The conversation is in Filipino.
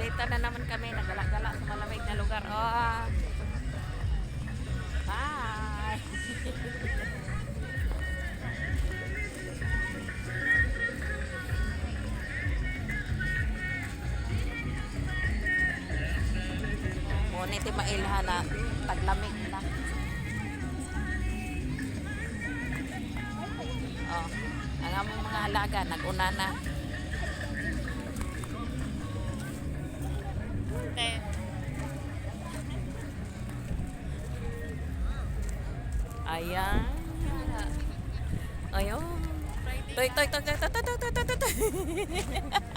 Dito na naman kami, nagala-gala sa malamig na lugar. Oh. Bye! Ngunit mailhan na taglamig na. Oh, ang among mga alaga nag-una na. Ayan. Ayun. Toy, toy, toy, toy, toy, toy, toy, toy, toy.